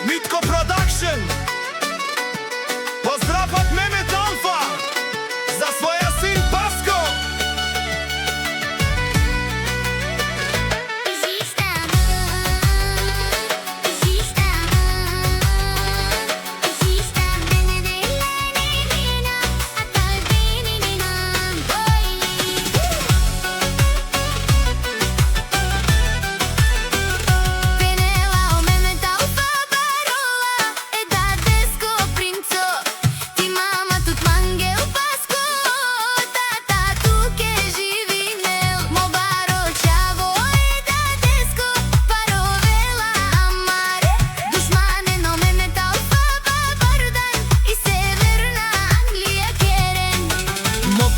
Mitko Production. Pozdrav od Mehmet Alfa za svoja sin Pasko.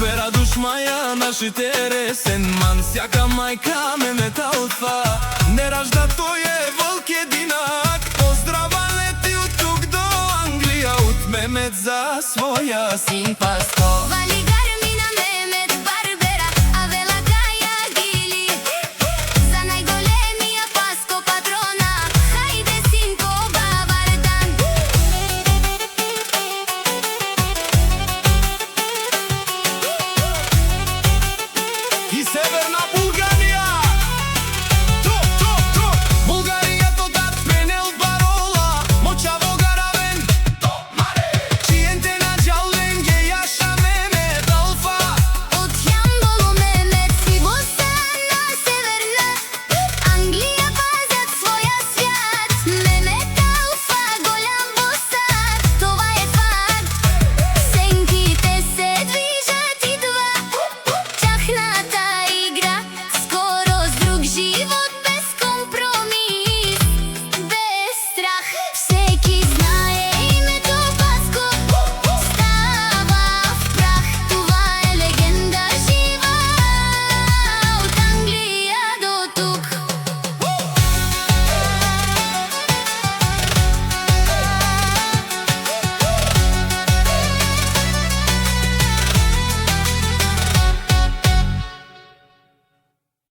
Opera dușmaia našите resen man сяка майка Mehmet Alfa не ражда тој е волк единак. Поздрава лети од тук до Англија од Мемет за своја син Паско.